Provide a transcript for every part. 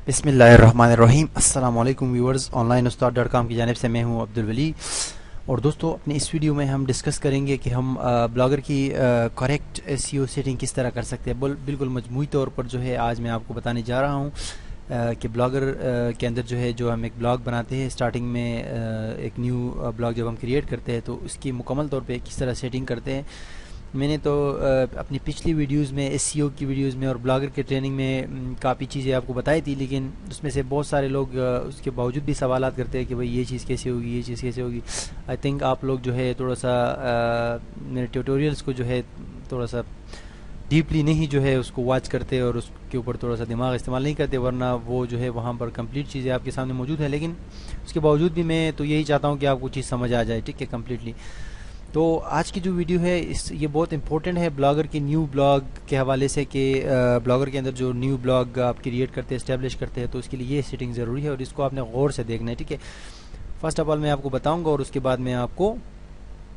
بسم اللہ الرحمن الرحیم۔ السلام علیکم ویورز، آن لائن استاد.com کی جانب سے میں ہوں عبدالولی۔ اور دوستو، اپنے اس ویڈیو میں ہم ڈسکس کریں گے کہ ہم بلاگر کی کریکٹ SEO سیٹنگ کس طرح کر سکتے ہیں۔ بالکل مجموعی طور پر جو ہے آج میں آپ کو بتانے جا رہا ہوں کہ بلاگر کے اندر جو ہے جو ہم ایک بلاگ بناتے ہیں، سٹارٹنگ میں ایک نیو بلاگ جب ہم کریٹ کرتے ہیں تو اس کی مکمل طور پہ کس طرح سیٹنگ کرتے ہیں۔ میں نے تو اپنی پچھلی ویڈیوز میں SEO کی ویڈیوز میں اور بلاگر کے ٹریننگ میں کافی چیزیں آپ کو بتائی تھی، لیکن اس میں سے بہت سارے لوگ اس کے باوجود بھی سوالات کرتے ہیں کہ بھئی یہ چیز کیسے ہوگی، یہ چیز کیسے ہوگی۔ آئی تھنک آپ لوگ جو ہے تھوڑا سا میرے ٹیوٹوریلز کو جو ہے تھوڑا سا ڈیپلی نہیں جو ہے اس کو واچ کرتے اور اس کے اوپر تھوڑا سا دماغ استعمال نہیں کرتے، ورنہ وہ جو ہے وہاں پر کمپلیٹ چیزیں آپ کے سامنے موجود ہیں۔ لیکن اس کے باوجود بھی میں تو یہی چاہتا ہوں کہ آپ کو چیز سمجھ آ جائے، ٹھیک ہے، کمپلیٹلی۔ تو آج کی جو ویڈیو ہے یہ بہت امپورٹنٹ ہے بلاگر کی نیو بلاگ کے حوالے سے، کہ بلاگر کے اندر جو نیو بلاگ آپ کریٹ کرتے ہیں، اسٹیبلش کرتے ہیں، تو اس کے لیے یہ سیٹنگ ضروری ہے اور اس کو آپ نے غور سے دیکھنا ہے، ٹھیک ہے۔ فرسٹ آف آل میں آپ کو بتاؤں گا اور اس کے بعد میں آپ کو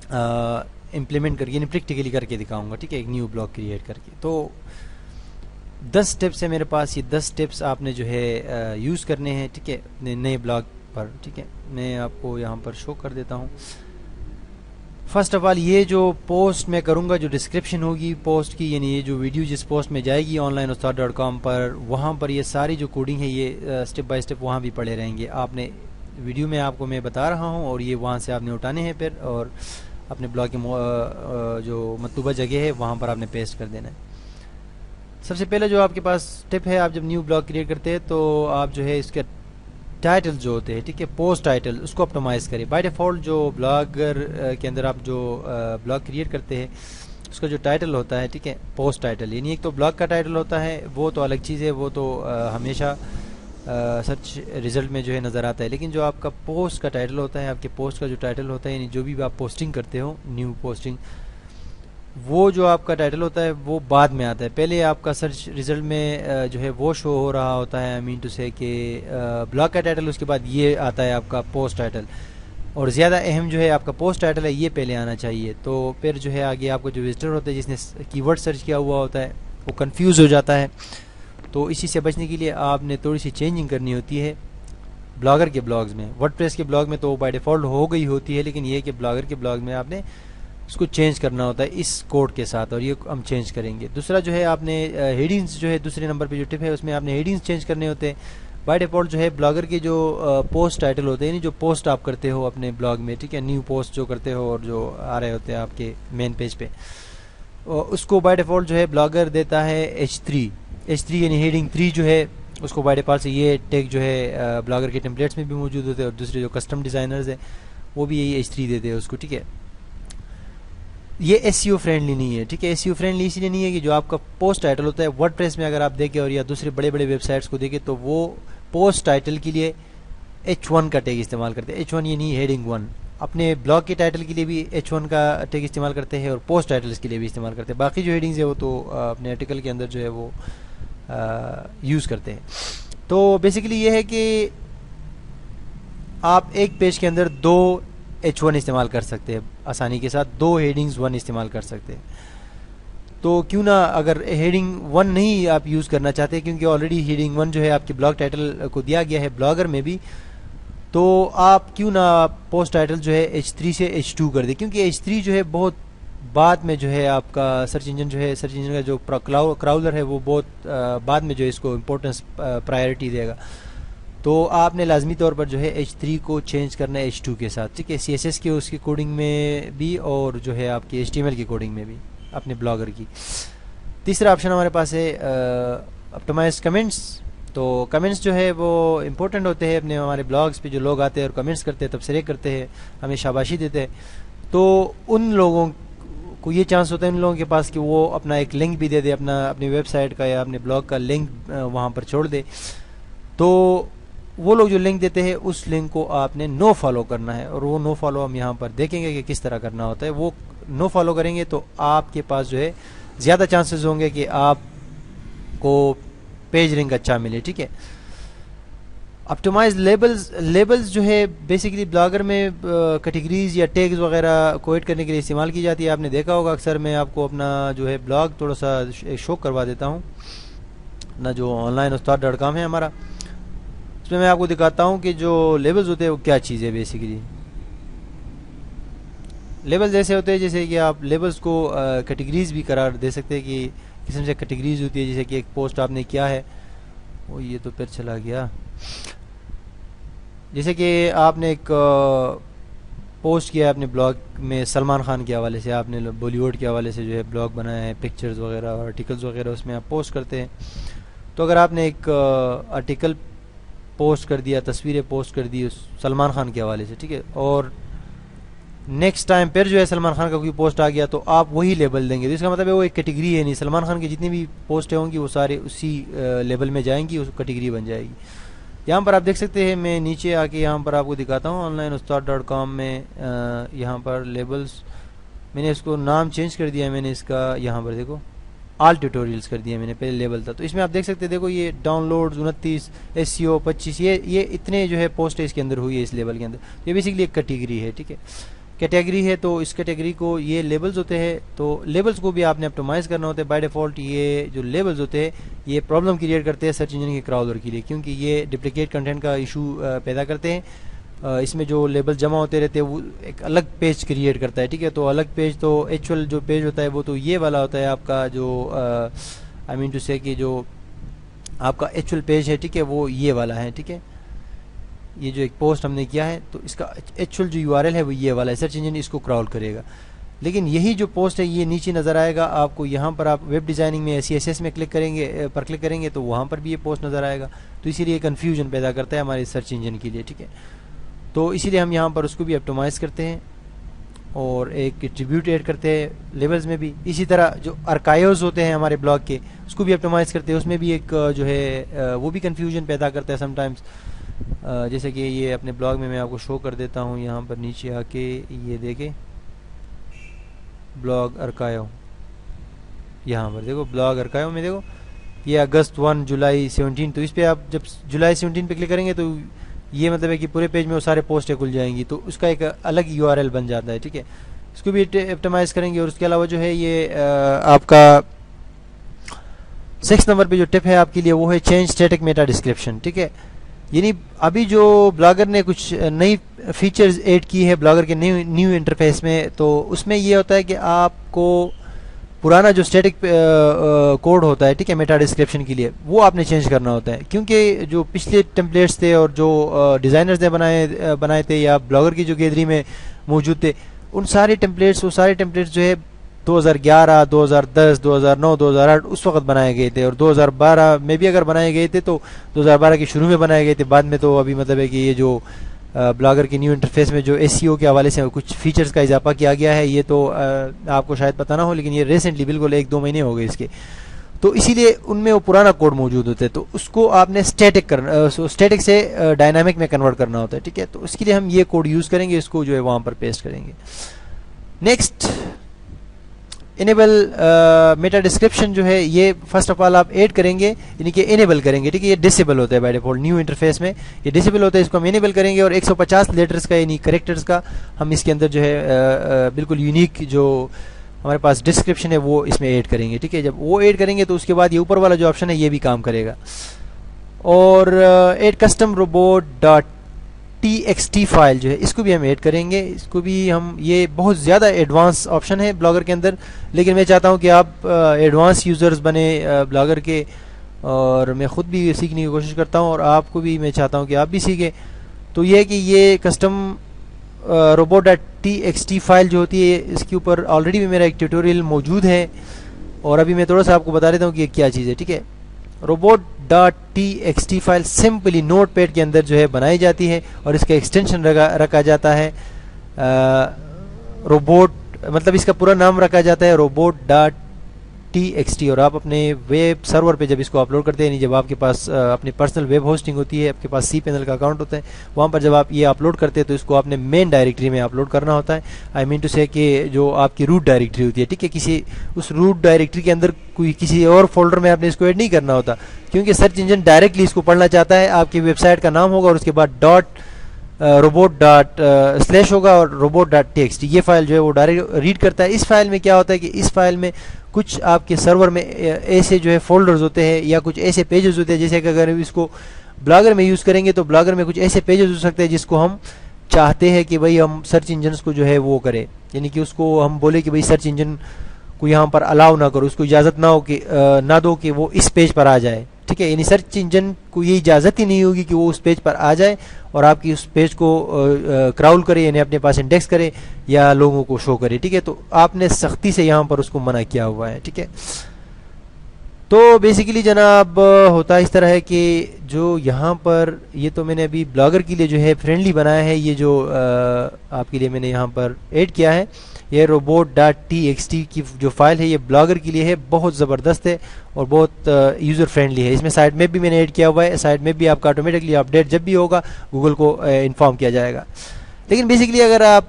امپلیمنٹ کر کے، یعنی پریکٹیکلی کر کے دکھاؤں گا، ٹھیک ہے، ایک نیو بلاگ کریٹ کر کے۔ تو 10 سٹیپس ہیں میرے پاس، یہ 10 سٹیپس آپ نے جو ہے یوز کرنے ہیں، ٹھیک ہے، نئے بلاگ پر، ٹھیک ہے۔ میں آپ کو یہاں پر شو کر دیتا ہوں۔ فرسٹ آف آل یہ جو پوسٹ میں کروں گا، جو ڈسکرپشن ہوگی پوسٹ کی، یعنی یہ جو ویڈیو جس پوسٹ میں جائے گی آن لائن استاد.com پر، وہاں پر یہ ساری جو کوڈنگ ہے یہ سٹیپ بائی سٹیپ وہاں بھی پڑے رہیں گے۔ آپ نے ویڈیو میں آپ کو میں بتا رہا ہوں اور یہ وہاں سے آپ نے اٹھانے ہیں پھر، اور اپنے بلاگ کی جو مطلوبہ جگہ ہے وہاں پر آپ نے پیسٹ کر دینا ہے۔ سب سے پہلے جو آپ کے پاس ٹپ ہے، آپ جب نیو بلاگ کریٹ کرتے ہیں تو آپ جو ہے اس کے ٹائٹل جو ہوتے ہیں، ٹھیک ہے، پوسٹ ٹائٹل، اس کو اپٹمائز کریں۔ بائی ڈیفالٹ جو بلاگر کے اندر آپ جو بلاگ کریٹ کرتے ہیں اس کا جو ٹائٹل ہوتا ہے، ٹھیک ہے، پوسٹ ٹائٹل، یعنی ایک تو بلاگ کا ٹائٹل ہوتا ہے، وہ تو الگ چیز ہے، وہ تو ہمیشہ سرچ رزلٹ میں جو ہے نظر آتا ہے، لیکن جو آپ کا پوسٹ کا ٹائٹل ہوتا ہے، آپ کے پوسٹ کا جو ٹائٹل ہوتا ہے، یعنی جو بھی آپ پوسٹنگ کرتے ہو، نیو پوسٹنگ، وہ جو آپ کا ٹائٹل ہوتا ہے وہ بعد میں آتا ہے۔ پہلے آپ کا سرچ رزلٹ میں جو ہے وہ شو ہو رہا ہوتا ہے، مین ٹو سے کہ بلاگ کا ٹائٹل، اس کے بعد یہ آتا ہے آپ کا پوسٹ ٹائٹل، اور زیادہ اہم جو ہے آپ کا پوسٹ ٹائٹل ہے، یہ پہلے آنا چاہیے۔ تو پھر جو ہے آگے آپ کو جو وزٹر ہوتا ہے جس نے کی ورڈ سرچ کیا ہوا ہوتا ہے وہ کنفیوز ہو جاتا ہے۔ تو اسی سے بچنے کے لیے آپ نے تھوڑی سی چینجنگ کرنی ہوتی ہے بلاگر کے بلاگز میں۔ ورڈ پریس کے بلاگ میں تو بائی ڈیفالٹ ہو گئی ہوتی ہے، لیکن یہ کہ بلاگر کے بلاگ میں آپ نے اس کو چینج کرنا ہوتا ہے اس کوڈ کے ساتھ، اور یہ ہم چینج کریں گے۔ دوسرا جو ہے آپ نے ہیڈنگز جو ہے دوسرے نمبر پہ جو ٹپ ہے اس میں آپ نے ہیڈنگز چینج کرنے ہوتے ہیں۔ بائی ڈیفالٹ جو ہے بلاگر کے جو پوسٹ ٹائٹل ہوتے ہیں، یعنی جو پوسٹ آپ کرتے ہو اپنے بلاگ میں، ٹھیک ہے، نیو پوسٹ جو کرتے ہو اور جو آ رہے ہوتے ہیں آپ کے مین پیج پہ، اس کو بائی ڈیفالٹ جو ہے بلاگر دیتا ہے H3 یعنی ہیڈنگ 3 جو ہے اس کو بائی ڈیفالٹ سے یہ ٹیگ جو ہے بلاگر کے ٹیمپلیٹس میں بھی موجود ہوتے ہیں، اور دوسرے جو کسٹم ڈیزائنرز ہیں وہ بھی یہی H3 دیتے ہیں اس کو، ٹھیک ہے۔ یہ SEO فرینڈلی نہیں ہے، ٹھیک ہے۔ SEO فرینڈلی اس لیے نہیں ہے کہ جو آپ کا پوسٹ ٹائٹل ہوتا ہے ورڈ پریس میں اگر آپ دیکھیں اور یا دوسرے بڑے بڑے ویب سائٹس کو دیکھیں تو وہ پوسٹ ٹائٹل کے لیے H1 کا ٹیگ استعمال کرتے ہیں، H1 یعنی ہیڈنگ 1۔ اپنے بلاگ کے ٹائٹل کے لیے بھی H1 کا ٹیگ استعمال کرتے ہیں اور پوسٹ ٹائٹلز کے لیے بھی استعمال کرتے ہیں۔ باقی جو ہیڈنگز ہے وہ تو اپنے آرٹیکل کے اندر جو ہے وہ یوز کرتے ہیں۔ تو بیسیکلی یہ ہے کہ آپ ایک پیج کے اندر دو H1 استعمال کر سکتے ہیں آسانی کے ساتھ، دو ہیڈنگز 1 استعمال کر سکتے ہیں۔ تو کیوں نہ اگر ہیڈنگ 1 نہیں آپ یوز کرنا چاہتے، کیونکہ آلریڈی ہیڈنگ 1 جو ہے آپ کے بلاگ ٹائٹل کو دیا گیا ہے بلاگر میں بھی، تو آپ کیوں نہ پوسٹ ٹائٹل جو ہے H3 سے H2 کر دیں، کیونکہ H3 جو ہے بہت بعد میں جو ہے آپ کا سرچ انجن جو ہے، سرچ انجن کا جو کراولر ہے وہ بہت بعد میں جو ہے اس کو امپورٹنس پرائیورٹی دے گا۔ تو آپ نے لازمی طور پر جو ہے H3 کو چینج کرنا ہے H2 کے ساتھ، ٹھیک ہے، CSS کے اس کی کوڈنگ میں بھی اور جو ہے آپ کی HTML کی کوڈنگ میں بھی اپنے بلاگر کی۔ تیسرا آپشن ہمارے پاس ہے اپٹمائز کمنٹس۔ تو کمنٹس جو ہے وہ امپورٹنٹ ہوتے ہیں اپنے ہمارے بلاگز پہ، جو لوگ آتے ہیں اور کمنٹس کرتے ہیں، تبصرے کرتے ہیں، ہمیں شاباشی دیتے ہیں، تو ان لوگوں کو یہ چانس ہوتا ہے ان لوگوں کے پاس کہ وہ اپنا ایک لنک بھی دے دے، اپنی ویب سائٹ کا یا اپنے بلاگ کا لنک وہاں پر چھوڑ دے۔ تو وہ لوگ جو لنک دیتے ہیں اس لنک کو آپ نے نو فالو کرنا ہے، اور وہ نو فالو ہم یہاں پر دیکھیں گے کہ کس طرح کرنا ہوتا ہے۔ وہ نو فالو کریں گے تو آپ کے پاس جو ہے زیادہ چانسز ہوں گے کہ آپ کو پیج لنک اچھا ملے، ٹھیک ہے۔ اپٹمائز لیبلز جو ہے بیسیکلی بلاگر میں کیٹیگریز یا ٹیگز وغیرہ کو ایڈ کرنے کے لیے استعمال کی جاتی ہے۔ آپ نے دیکھا ہوگا اکثر میں آپ کو اپنا جو ہے بلاگ تھوڑا سا شو کروا دیتا ہوں، اپنا جو آن لائن استاد.com ہے ہمارا، اس میں آپ کو دکھاتا ہوں کہ جو لیبلز ہوتے ہیں وہ کیا چیز ہے بیسیکلی. لیبلز ایسے ہوتے ہیں جیسے کہ آپ لیبلز کو کیٹیگریز بھی قرار دے سکتے ہیں کہ قسم سے کیٹیگریز ہوتی ہے. جیسے کہ ایک پوسٹ آپ نے کیا ہے, وہ یہ تو پھر چلا گیا. جیسے کہ آپ نے ایک پوسٹ کیا ہے اپنے بلاگ میں سلمان خان کے حوالے سے, آپ نے بالی ووڈ کے حوالے سے جو ہے بلاگ بنایا ہے, پکچرز وغیرہ آرٹیکلز وغیرہ اس میں آپ پوسٹ کرتے ہیں. تو اگر آپ نے ایک آرٹیکل پوسٹ کر دیا, تصویریں پوسٹ کر دی سلمان خان کے حوالے سے, ٹھیک ہے, اور نیکسٹ ٹائم پھر جو ہے سلمان خان کا کوئی پوسٹ آ گیا تو آپ وہی لیبل دیں گے. تو اس کا مطلب ہے وہ ایک کیٹیگری ہے نہیں, سلمان خان کی جتنی بھی پوسٹیں ہوں گی وہ سارے اسی لیبل میں جائیں گی, اس کیٹیگری بن جائے گی. یہاں پر آپ دیکھ سکتے ہیں, میں نیچے آ کے یہاں پر آپ کو دکھاتا ہوں onlineustad.com میں یہاں پر لیبلز, میں نے اس کو نام چینج کر دیا ہے. میں نے اس کا یہاں پر دیکھو آل ٹیوٹوریلز کر دیا, میں نے پہلے لیبل تھا. تو اس میں آپ دیکھ سکتے ہیں, دیکھو یہ ڈاؤن لوڈز 29, SEO 25, یہ اتنے جو ہے پوسٹ اس کے اندر ہوئی ہے اس لیبل کے اندر. یہ بیسیکلی ایک کیٹیگری ہے, ٹھیک ہے, کیٹیگری ہے. تو اس کیٹیگری کو یہ لیبلز ہوتے ہیں, تو لیبلز کو بھی آپ نے اپٹیمائز کرنا ہوتا ہے. بائی ڈیفالٹ یہ جو لیبلز ہوتے ہیں یہ پرابلم کریٹ کرتے ہیں سرچ انجن کے کراؤزر کے لیے, کیونکہ یہ ڈپلیکیٹ کنٹینٹ کا ایشو پیدا کرتے ہیں. اس میں جو لیبل جمع ہوتے رہتے ہیں وہ ایک الگ پیج کریٹ کرتا ہے, ٹھیک ہے. تو الگ پیج, تو ایکچوئل جو پیج ہوتا ہے وہ تو یہ والا ہوتا ہے آپ کا, جو آئی مین ٹو سے کہ جو آپ کا ایکچوئل پیج ہے, ٹھیک ہے, وہ یہ والا ہے, ٹھیک ہے. یہ جو ایک پوسٹ ہم نے کیا ہے تو اس کا ایکچوئل جو URL ہے وہ یہ والا ہے, سرچ انجن اس کو کراول کرے گا. لیکن یہی جو پوسٹ ہے یہ نیچے نظر آئے گا آپ کو. یہاں پر آپ ویب ڈیزائننگ میں CSS میں کلک کریں گے تو وہاں پر بھی یہ پوسٹ نظر آئے گا. تو اسی لیے کنفیوژن پیدا کرتا ہے ہمارے سرچ انجن کے لیے, ٹھیک ہے. تو اسی لیے ہم یہاں پر اس کو بھی اپٹیمائز کرتے ہیں اور ایک ایٹریبیوٹ ایڈ کرتے ہیں لیبلز میں بھی. اسی طرح جو ارکائیوز ہوتے ہیں ہمارے بلاگ کے اس کو بھی اپٹیمائز کرتے ہیں. اس میں بھی ایک جو ہے وہ بھی کنفیوژن پیدا کرتا ہے سم ٹائمز. جیسے کہ یہ اپنے بلاگ میں آپ کو شو کر دیتا ہوں. یہاں پر نیچے آ کے یہ دیکھیں بلاگ ارکائیو, یہاں پر دیکھو بلاگ ارکائیو میں دیکھو یہ اگست 1 جولائی 17. تو اس پہ آپ جب جولائی 17 پہ کلک کریں گے تو یہ مطلب ہے کہ پورے پیج میں وہ سارے پوسٹیں کھل جائیں گی. تو اس کا ایک الگ URL بن جاتا ہے, ٹھیک ہے. اس کو بھی اپٹیمائز کریں گے. اور اس کے علاوہ جو ہے یہ آپ کا 6 نمبر پہ جو ٹپ ہے آپ کے لیے وہ ہے چینج اسٹیٹک میٹا ڈسکرپشن, ٹھیک ہے. یعنی ابھی جو بلاگر نے کچھ نئی فیچرز ایڈ کی ہے بلاگر کے نیو انٹرفیس میں, تو اس میں یہ ہوتا ہے کہ آپ کو پرانا جو اسٹیٹک کوڈ ہوتا ہے, ٹھیک ہے, میٹا ڈسکرپشن کے لیے وہ آپ نے چینج کرنا ہوتا ہے. کیونکہ جو پچھلے ٹیمپلیٹس تھے اور جو ڈیزائنرز نے بنائے تھے یا بلاگر کی جو گیلری میں موجود تھے, ان سارے ٹیمپلیٹس جو ہے 2011, 2010, 2009, 2008 اس وقت بنائے گئے تھے. اور 2012 میں بھی اگر بنائے گئے تھے تو 2012 کے شروع میں بنائے گئے تھے. بعد میں تو ابھی مطلب ہے کہ یہ جو بلاگر کے نیو انٹرفیس میں جو SEO کے حوالے سے کچھ فیچرز کا اضافہ کیا گیا ہے, یہ تو آپ کو شاید پتہ نہ ہو, لیکن یہ ریسنٹلی بالکل 1-2 مہینے ہو گئے اس کے. تو اسی لیے ان میں وہ پرانا کوڈ موجود ہوتا ہے, تو اس کو آپ نے اسٹیٹک سے ڈائنامک میں کنورٹ کرنا ہوتا ہے, ٹھیک ہے. تو اس کے لیے ہم یہ کوڈ یوز کریں گے, اس کو جو ہے وہاں پر پیسٹ کریں گے. نیکسٹ انیبل میٹا ڈسکرپشن جو ہے یہ فرسٹ آف آل آپ ایڈ کریں گے, یعنی کہ انیبل کریں گے, ٹھیک ہے. یہ ڈسیبل ہوتا ہے بائی ڈیفالٹ نیو انٹرفیس میں, یہ ڈسیبل ہوتا ہے. اس کو ہم انیبل کریں گے اور 150 لیٹرز کا یعنی کریکٹرز کا ہم اس کے اندر جو ہے بالکل یونیک جو ہمارے پاس ڈسکرپشن ہے وہ اس میں ایڈ کریں گے, ٹھیک ہے. جب وہ ایڈ کریں گے تو اس کے بعد یہ اوپر والا جو آپشن ہے یہ بھی کام کرے گا. اور add custom robot dot TXT file جو ہے اس کو بھی ہم ایڈ کریں گے. اس کو بھی ہم, یہ بہت زیادہ ایڈوانس آپشن ہے بلاگر کے اندر, لیکن میں چاہتا ہوں کہ آپ ایڈوانس یوزرز بنے بلاگر کے, اور میں خود بھی سیکھنے کی کوشش کرتا ہوں اور آپ کو بھی میں چاہتا ہوں کہ آپ بھی سیکھیں. تو یہ ہے کہ یہ custom robot dot TXT file جو ہوتی ہے اس کے اوپر آلریڈی بھی میرا ایک ٹیوٹوریل موجود ہے, اور ابھی میں تھوڑا سا آپ کو بتا دیتا ہوں کہ یہ کیا چیز ہے, ٹھیک ہے. Robot dot TXT file simply Notepad کے اندر جو ہے بنائی جاتی ہے اور اس کا ایکسٹینشن رکھا جاتا ہے روبوٹ, مطلب اس کا پورا نام رکھا جاتا ہے روبوٹ ڈاٹ TXT. اور آپ اپنے ویب سرور پہ جب اس کو اپلوڈ کرتے ہیں, یعنی جب آپ کے پاس اپنی پرسنل ویب ہوسٹنگ ہوتی ہے, آپ کے پاس cPanel کا اکاؤنٹ ہوتا ہے, وہاں پر جب آپ یہ اپلوڈ کرتے ہیں تو اس کو آپ نے مین ڈائریکٹری میں اپلوڈ کرنا ہوتا ہے. آئی مین ٹو سے کہ جو آپ کی روٹ ڈائریکٹری ہوتی ہے, ٹھیک ہے, کسی اس روٹ ڈائریکٹری کے اندر کوئی کسی اور فولڈر میں آپ نے اس کو ایڈ نہیں کرنا ہوتا, کیونکہ سرچ انجن ڈائریکٹلی اس کو پڑھنا چاہتا ہے. آپ کی ویب سائٹ کا نام ہوگا اور اس کے بعد روبوٹ ڈاٹ سلیش ہوگا اور روبوٹ ڈاٹ TXT یہ فائل جو ہے وہ ڈائریکٹ ریڈ کرتا ہے. اس فائل میں کیا ہوتا ہے کہ اس فائل میں کچھ آپ کے سرور میں ایسے جو ہے فولڈرز ہوتے ہیں یا کچھ ایسے پیجز ہوتے ہیں, جیسے کہ اگر اس کو بلاگر میں یوز کریں گے تو بلاگر میں کچھ ایسے پیجز ہو سکتے ہیں جس کو ہم چاہتے ہیں کہ بھئی ہم سرچ انجنس کو جو ہے وہ کرے، یعنی کہ اس کو ہم بولے کہ بھئی سرچ انجن کو یہاں پر الاؤ نہ کرو، اس کو اجازت نہ ہو کہ نہ دو کہ وہ اس پیج پر آ جائے، ٹھیک ہے، یعنی سرچ انجن کو یہ اجازت ہی نہیں ہوگی کہ وہ اس پیج پر آ جائے اور آپ کی اس پیج کو کراول کرے، یعنی اپنے پاس انڈیکس کرے یا لوگوں کو شو کرے، ٹھیک ہے. تو آپ نے سختی سے یہاں پر اس کو منع کیا ہوا ہے، ٹھیک ہے. تو بیسیکلی جناب ہوتا اس طرح ہے کہ جو یہاں پر یہ تو میں نے ابھی بلاگر کے لیے جو ہے فرینڈلی بنایا ہے، یہ جو آپ کے لیے میں نے یہاں پر ایڈ کیا ہے، یہ robot.txt کی جو فائل ہے یہ بلاگر کے لیے ہے، بہت زبردست ہے اور بہت یوزر فرینڈلی ہے. اس میں سائٹ میپ بھی میں نے ایڈ کیا ہوا ہے، سائٹ میپ بھی آپ کا آٹومیٹکلی اپڈیٹ جب بھی ہوگا گوگل کو انفارم کیا جائے گا. لیکن بیسیکلی اگر آپ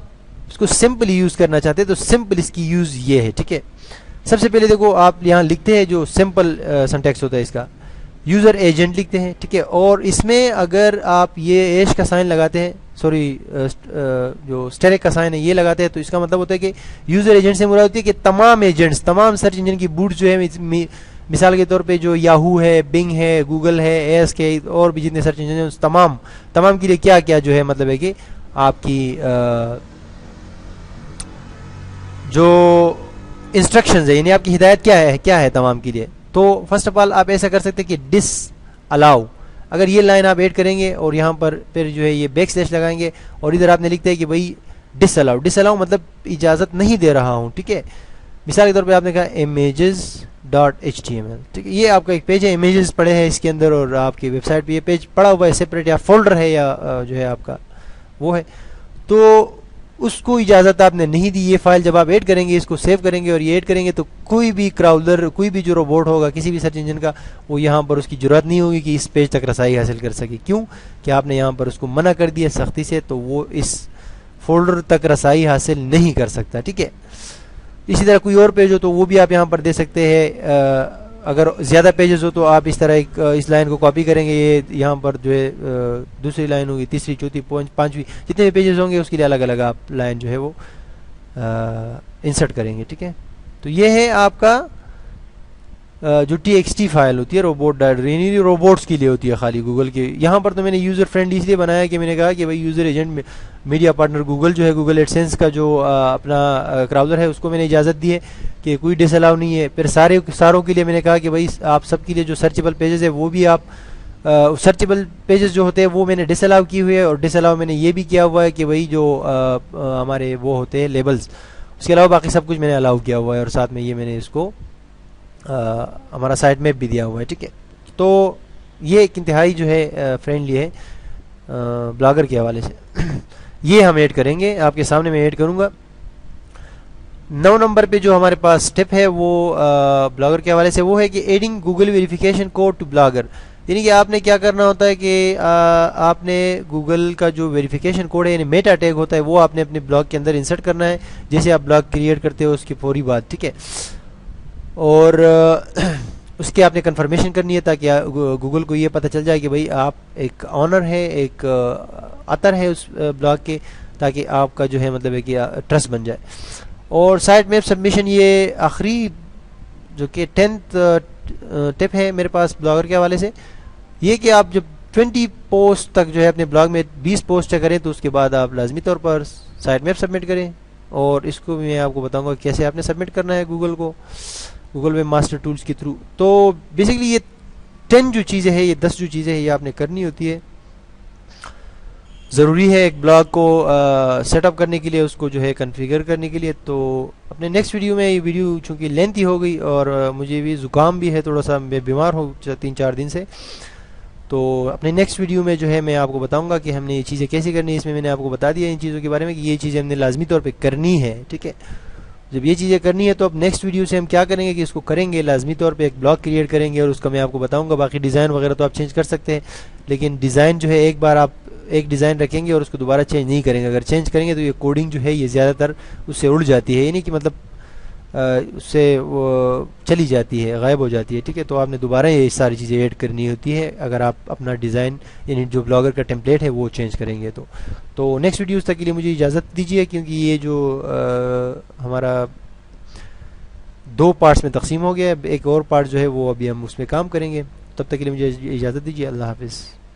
اس کو سمپلی یوز کرنا چاہتے ہیں تو سمپل اس کی یوز یہ ہے، ٹھیک ہے. سب سے پہلے دیکھو آپ یہاں لکھتے ہیں جو سمپل سنٹیکس ہوتا ہے اس کا، یوزر ایجنٹ لکھتے ہیں، ٹھیک ہے. اور اس میں اگر آپ یہ ایش کا سائن لگاتے ہیں، سوری جو اسٹیرک کا سائن ہے یہ لگاتے ہیں، تو اس کا مطلب ہوتا ہے کہ یوزر ایجنٹ سے مراد ہوتی ہے کہ تمام ایجنٹس، تمام سرچ انجن کی بوٹ جو ہے، مثال کے طور پہ جو یاہو ہے، بنگ ہے، گوگل ہے، ایس کے اور بھی جتنے سرچ انجن ہیں تمام کے لیے کیا کیا جو ہے مطلب ہے کہ آپ کی جو انسٹرکشنز ہے، یعنی آپ کی ہدایت کیا ہے تمام کے لیے. تو فرسٹ آف آل آپ ایسا کر سکتے ہیں کہ ڈس الاؤ، اگر یہ لائن آپ ایڈ کریں گے اور یہاں پر پھر جو ہے یہ بیک سلیش لگائیں گے اور ادھر آپ نے لکھتے ہیں کہ بھائی ڈس الاؤ مطلب اجازت نہیں دے رہا ہوں، ٹھیک ہے. مثال کے طور پہ آپ نے کہا images.html، ٹھیک ہے. یہ آپ کا ایک پیج ہے، امیجز پڑے ہیں اس کے اندر اور آپ کی ویب سائٹ پہ یہ پیج پڑا ہوا ہے سیپریٹ، یا فولڈر ہے یا جو ہے آپ کا وہ ہے، تو اس کو اجازت آپ نے نہیں دی. یہ فائل جب آپ ایڈ کریں گے، اس کو سیو کریں گے اور یہ ایڈ کریں گے تو کوئی بھی کراولر، کوئی بھی جو روبوٹ ہوگا کسی بھی سرچ انجن کا، وہ یہاں پر اس کی ضرورت نہیں ہوگی کہ اس پیج تک رسائی حاصل کر سکے. کیوں کہ آپ نے یہاں پر اس کو منع کر دیا سختی سے، تو وہ اس فولڈر تک رسائی حاصل نہیں کر سکتا، ٹھیک ہے. اسی طرح کوئی اور پیج ہو تو وہ بھی آپ یہاں پر دے سکتے ہیں. اگر زیادہ پیجز ہو تو آپ اس طرح اس لائن کو کاپی کریں گے، یہ یہاں پر جو ہے دوسری لائن ہوگی، تیسری، چوتھی، پانچویں، جتنے بھی پیجز ہوں گے اس کے لیے الگ الگ آپ لائن جو ہے وہ انسرٹ کریں گے، ٹھیک ہے. تو یہ ہے آپ کا جو TXT فائل ہوتی ہے یعنی روبوٹس کے لیے ہوتی ہے خالی گوگل کے. یہاں پر تو میں نے یوزر فرینڈلی اس لیے بنایا کہ میں نے کہا کہ بھائی user agent media partner Google جو ہے، گوگل ایڈسینس کا جو اپنا کراؤزر ہے، اس کو میں نے اجازت دی ہے کہ کوئی ڈس الاؤ نہیں ہے. پھر ساروں کے لیے میں نے کہا کہ بھائی آپ سب کے لیے جو سرچیبل پیجز ہے وہ بھی آپ سرچیبل پیجز جو ہوتے ہیں وہ میں نے ڈس الاؤ کی ہوئی ہے. اور ڈس الاؤ میں نے یہ بھی کیا ہوا ہے کہ بھائی جو ہمارے وہ ہوتے ہیں لیبلز، اس کے علاوہ باقی سب کچھ میں نے الاؤ کیا ہوا ہے، اور ساتھ میں یہ میں نے اس کو ہمارا سائٹ میپ بھی دیا ہوا ہے، ٹھیک ہے. تو یہ ایک انتہائی جو ہے فرینڈلی ہے بلاگر کے حوالے سے. یہ ہم ایڈ کریں گے، آپ کے سامنے میں ایڈ کروں گا. 9 نمبر پہ جو ہمارے پاس سٹیپ ہے وہ بلاگر کے حوالے سے وہ ہے کہ adding Google verification code to Blogger. یعنی کہ آپ نے کیا کرنا ہوتا ہے کہ آپ نے گوگل کا جو ویریفیکیشن کوڈ ہے، یعنی میٹا ٹیگ ہوتا ہے، وہ آپ نے اپنے بلاگ کے اندر انسرٹ کرنا ہے جیسے آپ بلاگ کریٹ کرتے ہو اس کی فوری بعد، ٹھیک ہے. اور اس کے آپ نے کنفرمیشن کرنی ہے تاکہ گوگل کو یہ پتہ چل جائے کہ بھئی آپ ایک آنر ہے، ایک اتر ہے اس بلاگ کے، تاکہ آپ کا جو ہے مطلب ہے کہ ٹرسٹ بن جائے. اور سائٹ میپ سبمیشن یہ آخری جو کہ 10th ٹپ ہے میرے پاس بلاگر کے حوالے سے، یہ کہ آپ جب 20 پوسٹ تک جو ہے اپنے بلاگ میں 20 پوسٹ کریں تو اس کے بعد آپ لازمی طور پر سائٹ میپ سبمٹ کریں. اور اس کو میں آپ کو بتاؤں گا کیسے آپ نے سبمٹ کرنا ہے گوگل کو، گوگل ویب ماسٹر ٹولز کے تھرو. تو بیسیکلی یہ 10 جو چیزیں ہیں، یہ 10 جو چیزیں ہیں یہ آپ نے کرنی ہوتی ہے. ضروری ہے ایک بلاگ کو سیٹ اپ کرنے کے لیے، اس کو جو ہے کنفیگر کرنے کے لیے. تو اپنے نیکسٹ ویڈیو میں، یہ ویڈیو چونکہ لینتھی ہو گئی اور مجھے بھی زکام بھی ہے تھوڑا سا، میں بیمار ہوں 3-4 دن سے، تو اپنے نیکسٹ ویڈیو میں جو ہے میں آپ کو بتاؤں گا کہ ہم نے یہ چیزیں کیسے کرنی ہے. اس میں نے آپ کو بتا دیا ان چیزوں کے بارے میں کہ یہ چیزیں ہم نے لازمی طور پہ کرنی ہے، ٹھیک ہے. جب یہ چیزیں کرنی ہے تو اب نیکسٹ ویڈیو سے ہم کیا کریں گے کہ اس کو کریں گے لازمی طور پہ، ایک بلاگ کریٹ کریں گے اور اس کا میں آپ کو بتاؤں گا. باقی ڈیزائن وغیرہ تو آپ چینج کر سکتے ہیں، لیکن ڈیزائن جو ہے ایک بار آپ ایک ڈیزائن رکھیں گے اور اس کو دوبارہ چینج نہیں کریں گے. اگر چینج کریں گے تو یہ کوڈنگ جو ہے یہ زیادہ تر اس سے اڑ جاتی ہے، یعنی کہ مطلب اس سے وہ چلی جاتی ہے، غائب ہو جاتی ہے، ٹھیک ہے. تو آپ نے دوبارہ یہ ساری چیزیں ایڈ کرنی ہوتی ہے اگر آپ اپنا ڈیزائن یعنی جو بلاگر کا ٹیمپلیٹ ہے وہ چینج کریں گے. تو نیکسٹ ویڈیوز تک کے لیے مجھے اجازت دیجیے، کیونکہ یہ جو ہمارا 2 پارٹس میں تقسیم ہو گیا ہے، ایک اور پارٹ جو ہے وہ ابھی ہم اس میں کام کریں گے. تب تک کے لیے مجھے اجازت دیجیے. اللہ حافظ.